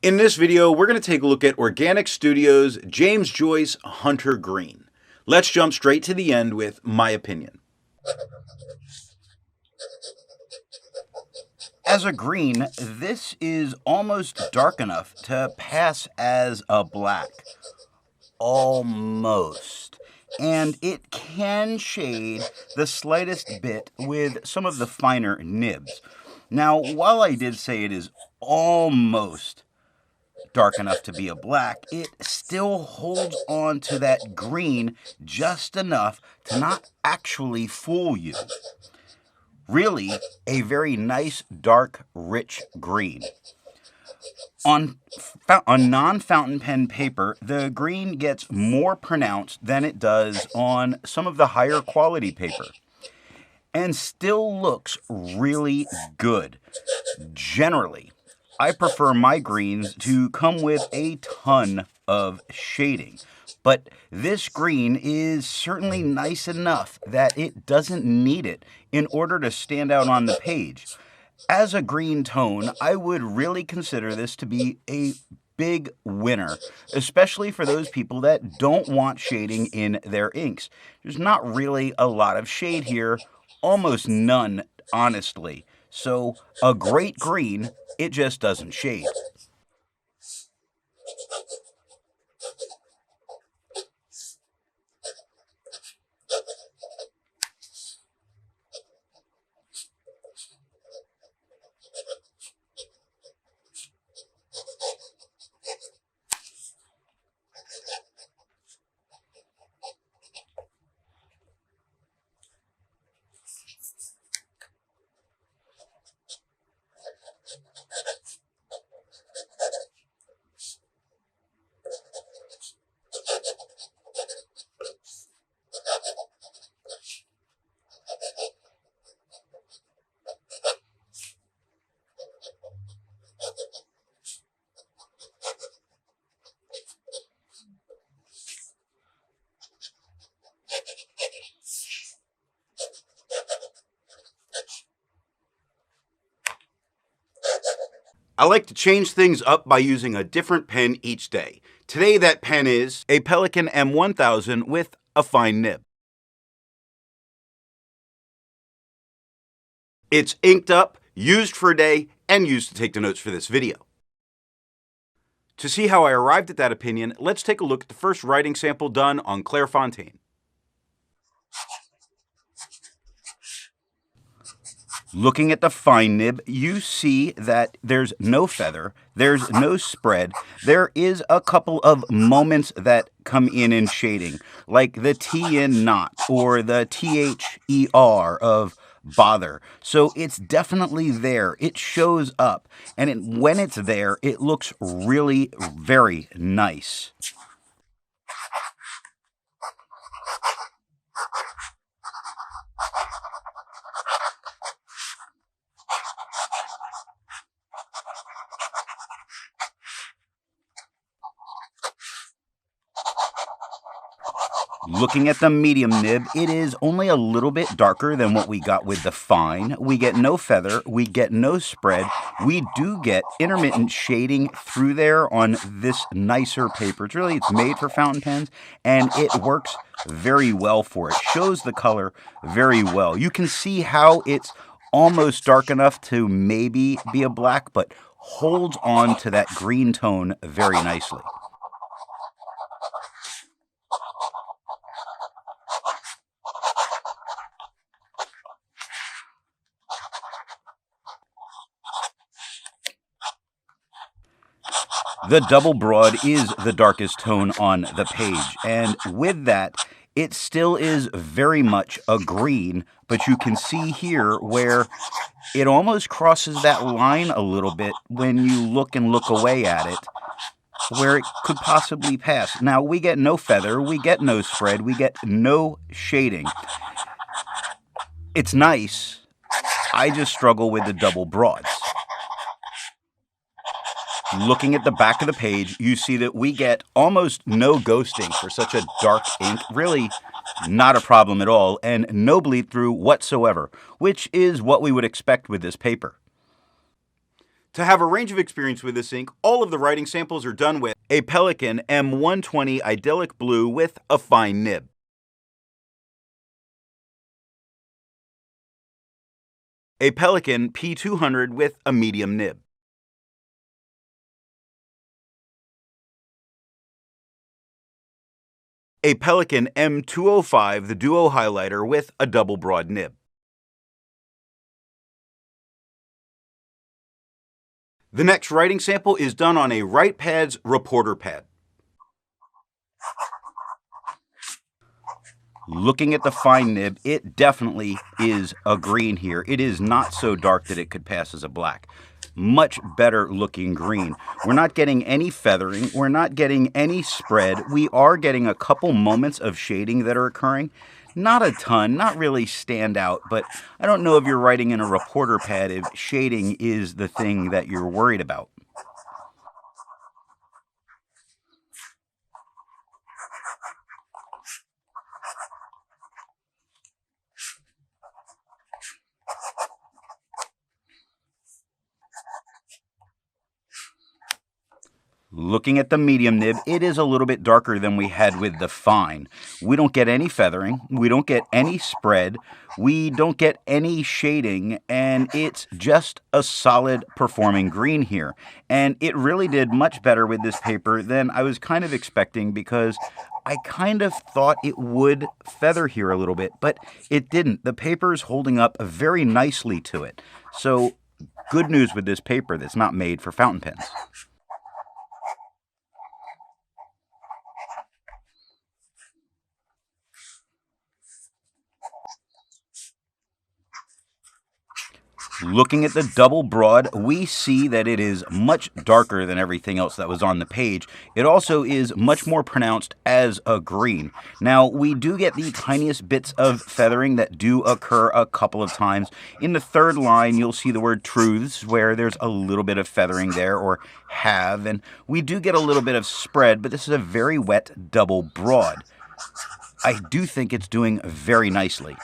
In this video, we're going to take a look at Organic Studio's James Joyce Hunter Green. Let's jump straight to the end with my opinion. As a green, this is almost dark enough to pass as a black. Almost. And it can shade the slightest bit with some of the finer nibs. Now, while I did say it is almost dark enough to be a black, it still holds on to that green just enough to not actually fool you. Really, a very nice, dark, rich green. On non-fountain pen paper, the green gets more pronounced than it does on some of the higher quality paper, and still looks really good. Generally, I prefer my greens to come with a ton of shading, but this green is certainly nice enough that it doesn't need it in order to stand out on the page. As a green tone, I would really consider this to be a big winner, especially for those people that don't want shading in their inks. There's not really a lot of shade here, almost none, honestly. So a great green, it just doesn't shade. I like to change things up by using a different pen each day. Today that pen is a Pelikan M1000 with a fine nib. It's inked up, used for a day, and used to take the notes for this video. To see how I arrived at that opinion, let's take a look at the first writing sample done on Clairfontaine. Looking at the fine nib, you see that there's no feather, there's no spread. There is a couple of moments that come in shading, like the T in not or the THER of bother. So it's definitely there. It shows up, and when it's there, it looks really very nice. Looking at the medium nib, it is only a little bit darker than what we got with the fine. We get no feather, we get no spread. We do get intermittent shading through there on this nicer paper. It's made for fountain pens, and it works very well for it. Shows the color very well. You can see how it's almost dark enough to maybe be a black, but holds on to that green tone very nicely. The double broad is the darkest tone on the page, and with that, it still is very much a green, but you can see here where it almost crosses that line a little bit when you look away at it, where it could possibly pass. Now, we get no feather, we get no spread, we get no shading. It's nice. I just struggle with the double broads. Looking at the back of the page, you see that we get almost no ghosting for such a dark ink. Really not a problem at all, and no bleed through whatsoever, which is what we would expect with this paper. To have a range of experience with this ink, all of the writing samples are done with a Pelikan M120 Idyllic Blue with a fine nib, a Pelikan P200 with a medium nib, a Pelikan M205 the Duo Highlighter with a double broad nib. The next writing sample is done on a WritePad's reporter pad. Looking at the fine nib, it definitely is a green here. It is not so dark that it could pass as a black. Much better looking green. We're not getting any feathering. We're not getting any spread. We are getting a couple moments of shading that are occurring. Not a ton, not really stand out, but I don't know if you're writing in a reporter pad if shading is the thing that you're worried about. Looking at the medium nib, it is a little bit darker than we had with the fine. We don't get any feathering, we don't get any spread, we don't get any shading, and it's just a solid performing green here. And it really did much better with this paper than I was kind of expecting, because I kind of thought it would feather here a little bit, but it didn't. The paper is holding up very nicely to it. So good news with this paper that's not made for fountain pens. Looking at the double broad, we see that it is much darker than everything else that was on the page. It also is much more pronounced as a green. Now, we do get the tiniest bits of feathering that do occur a couple of times. In the third line, you'll see the word truths, where there's a little bit of feathering there, or have, and we do get a little bit of spread, but this is a very wet double broad. I do think it's doing very nicely.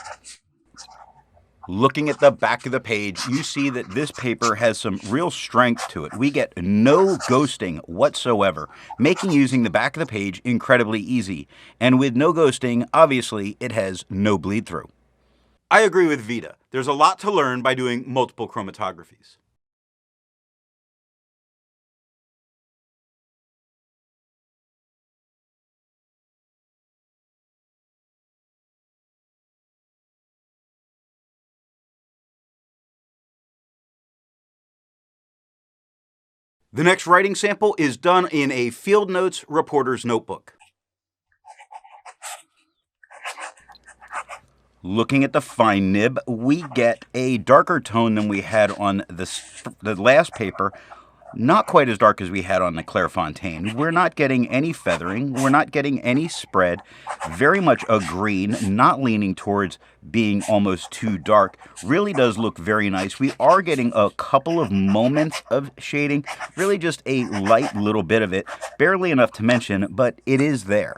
Looking at the back of the page, you see that this paper has some real strength to it. We get no ghosting whatsoever, making using the back of the page incredibly easy. And with no ghosting, obviously, it has no bleed through. I agree with Vita. There's a lot to learn by doing multiple chromatographies. The next writing sample is done in a FieldNotes reporter's notebook. Looking at the fine nib, we get a darker tone than we had on the last paper. Not quite as dark as we had on the Clairfontaine. We're not getting any feathering. We're not getting any spread. Very much a green, not leaning towards being almost too dark. Really does look very nice. We are getting a couple of moments of shading. Really just a light little bit of it. Barely enough to mention, but it is there.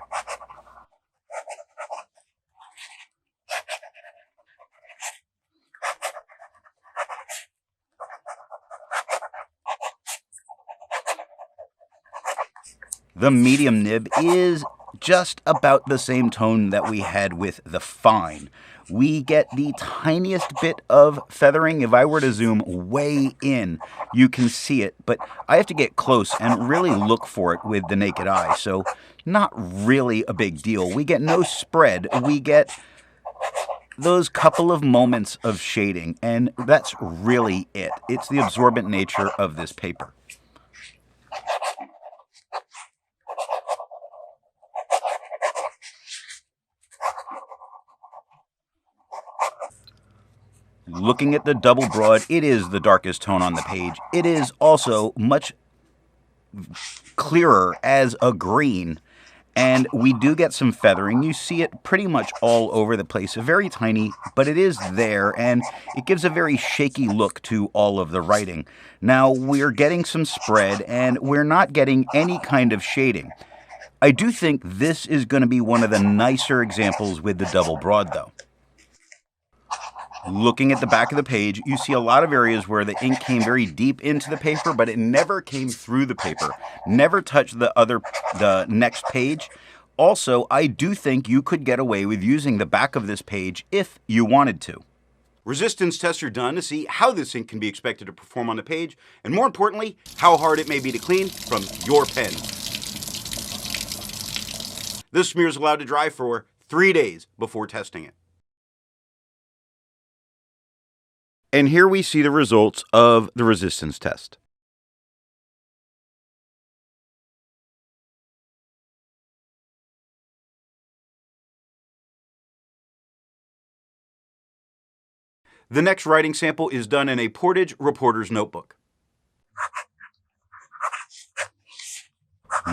The medium nib is just about the same tone that we had with the fine. We get the tiniest bit of feathering. If I were to zoom way in, you can see it, but I have to get close and really look for it with the naked eye, so not really a big deal. We get no spread. We get those couple of moments of shading, and that's really it. It's the absorbent nature of this paper. Looking at the double broad, it is the darkest tone on the page. It is also much clearer as a green, and we do get some feathering. You see it pretty much all over the place. Very tiny, but it is there, and it gives a very shaky look to all of the writing. Now, we're getting some spread, and we're not getting any kind of shading. I do think this is going to be one of the nicer examples with the double broad, though. Looking at the back of the page, you see a lot of areas where the ink came very deep into the paper, but it never came through the paper, never touched the next page. Also, I do think you could get away with using the back of this page if you wanted to. Resistance tests are done to see how this ink can be expected to perform on the page, and more importantly, how hard it may be to clean from your pen. This smear is allowed to dry for 3 days before testing it. And here we see the results of the resistance test. The next writing sample is done in a Portage reporter's notebook.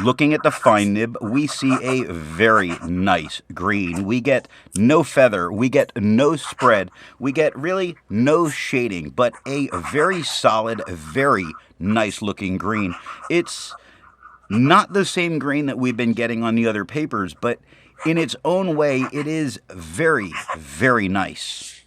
Looking at the fine nib, we see a very nice green. We get no feather, we get no spread, we get really no shading, but a very solid, very nice looking green. It's not the same green that we've been getting on the other papers, but in its own way, it is very, very nice.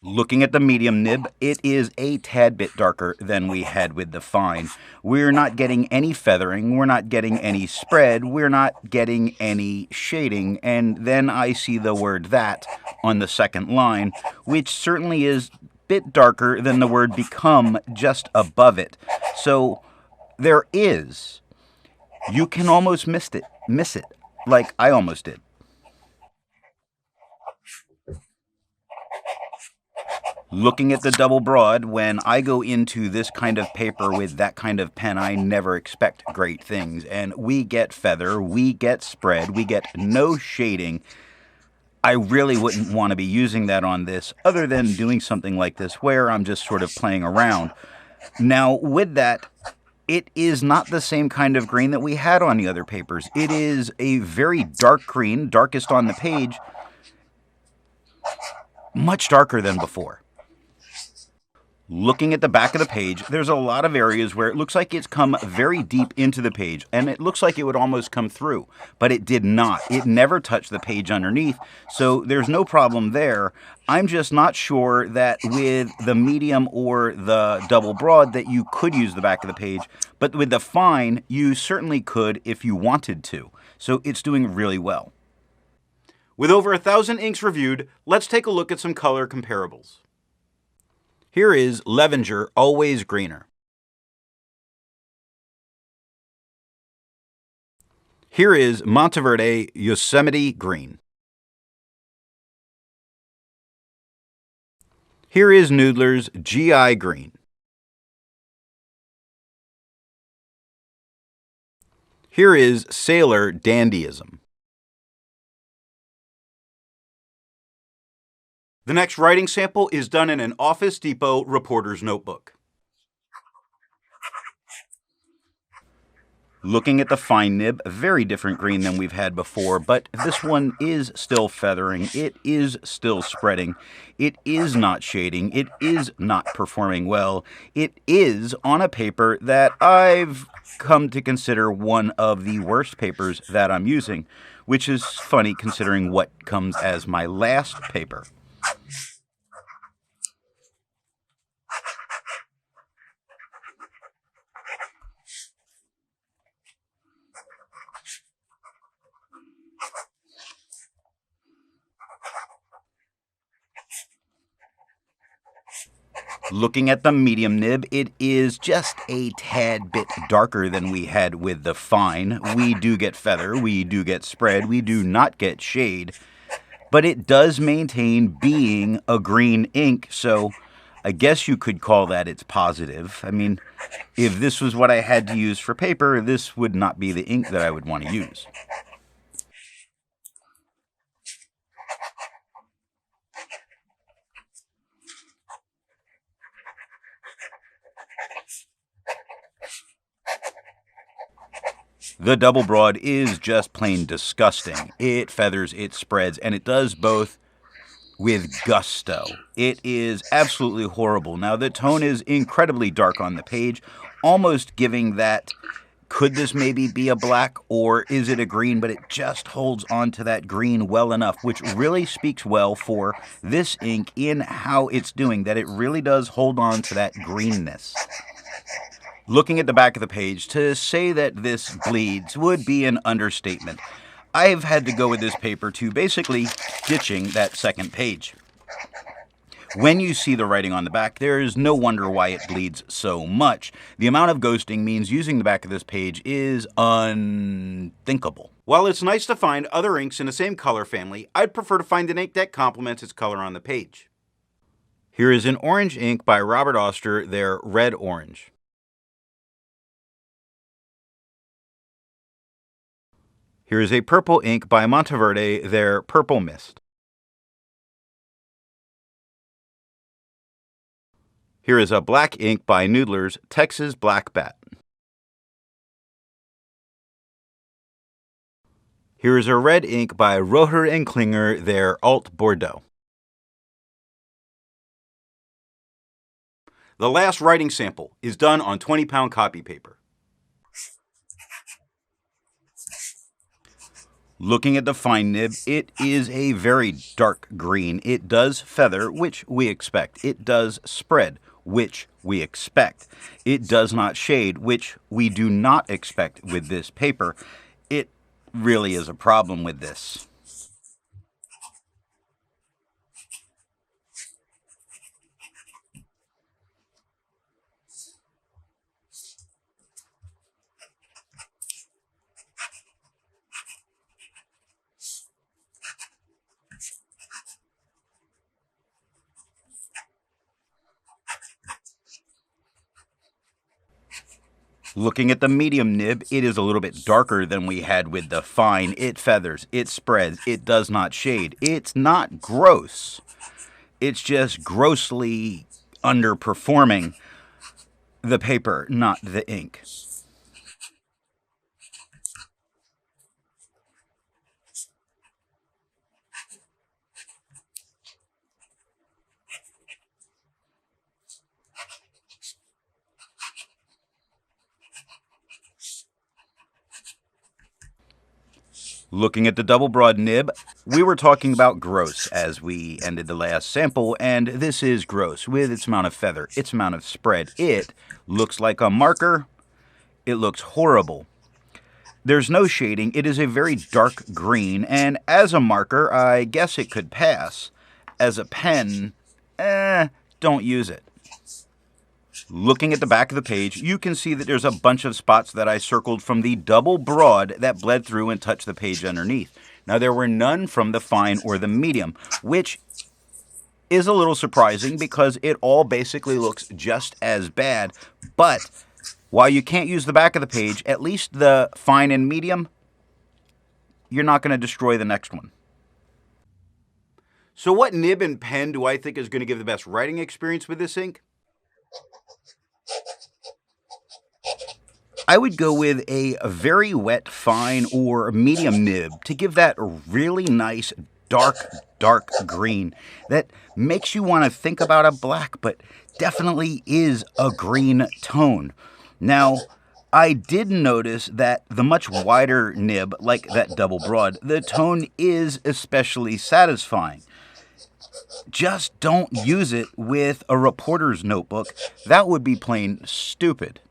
Looking at the medium nib, it is a tad bit darker than we had with the fine. We're not getting any feathering, we're not getting any spread, we're not getting any shading, and then I see the word "that" on the second line, which certainly is a bit darker than the word "become" just above it. So there is. You can almost miss it, like I almost did. Looking at the double broad, when I go into this kind of paper with that kind of pen, I never expect great things. And we get feather, we get spread, we get no shading. I really wouldn't want to be using that on this, other than doing something like this where I'm just sort of playing around. Now, with that, it is not the same kind of green that we had on the other papers. It is a very dark green, darkest on the page, much darker than before. Looking at the back of the page, there's a lot of areas where it looks like it's come very deep into the page, and it looks like it would almost come through, but it did not. It never touched the page underneath, so there's no problem there. I'm just not sure that with the medium or the double broad that you could use the back of the page, but with the fine, you certainly could if you wanted to. So it's doing really well. With over 1,000 inks reviewed, let's take a look at some color comparables. Here is Levenger Always Greener. Here is Monteverde Yosemite Green. Here is Noodler's GI Green. Here is Sailor Dandyism. The next writing sample is done in an Office Depot reporter's notebook. Looking at the fine nib, a very different green than we've had before, but this one is still feathering, it is still spreading, it is not shading, it is not performing well, it is on a paper that I've come to consider one of the worst papers that I'm using, which is funny considering what comes as my last paper. Looking at the medium nib, it is just a tad bit darker than we had with the fine. We do get feather, we do get spread, we do not get shade, but it does maintain being a green ink, so I guess you could call that its positive. I mean, if this was what I had to use for paper, this would not be the ink that I would want to use. The double broad is just plain disgusting. It feathers, it spreads, and it does both with gusto. It is absolutely horrible. Now, the tone is incredibly dark on the page, almost giving that, could this maybe be a black or is it a green? But it just holds on to that green well enough, which really speaks well for this ink in how it's doing, that it really does hold on to that greenness. Looking at the back of the page, to say that this bleeds would be an understatement. I've had to go with this paper to basically ditching that second page. When you see the writing on the back, there is no wonder why it bleeds so much. The amount of ghosting means using the back of this page is unthinkable. While it's nice to find other inks in the same color family, I'd prefer to find an ink that complements its color on the page. Here is an orange ink by Robert Oster, their Red Orange. Here is a purple ink by Monteverde, their Purple Mist. Here is a black ink by Noodler's Texas Black Bat. Here is a red ink by Roher and Klinger, their Alt Bordeaux. The last writing sample is done on 20-pound copy paper. Looking at the fine nib, it is a very dark green. It does feather, which we expect. It does spread, which we expect. It does not shade, which we do not expect with this paper. It really is a problem with this. Looking at the medium nib, it is a little bit darker than we had with the fine. It feathers, it spreads, it does not shade. It's not gross. It's just grossly underperforming the paper, not the ink. Looking at the double broad nib, we were talking about gross as we ended the last sample, and this is gross with its amount of feather, its amount of spread. It looks like a marker. It looks horrible. There's no shading. It is a very dark green, and as a marker, I guess it could pass. As a pen, don't use it. Looking at the back of the page, you can see that there's a bunch of spots that I circled from the double broad that bled through and touched the page underneath. Now, there were none from the fine or the medium, which is a little surprising because it all basically looks just as bad. But while you can't use the back of the page, at least the fine and medium, you're not going to destroy the next one. So what nib and pen do I think is going to give the best writing experience with this ink? I would go with a very wet, fine, or medium nib to give that really nice, dark green that makes you want to think about a black, but definitely is a green tone. Now, I did notice that the much wider nib, like that double broad, the tone is especially satisfying. Just don't use it with a reporter's notebook. That would be plain stupid.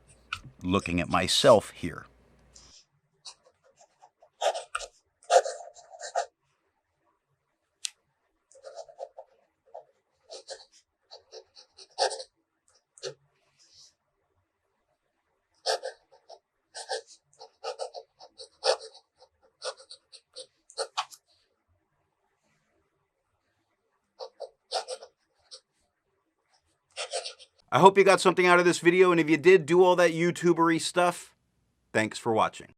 Looking at myself here. I hope you got something out of this video, and if you did, do all that YouTubery stuff. Thanks for watching.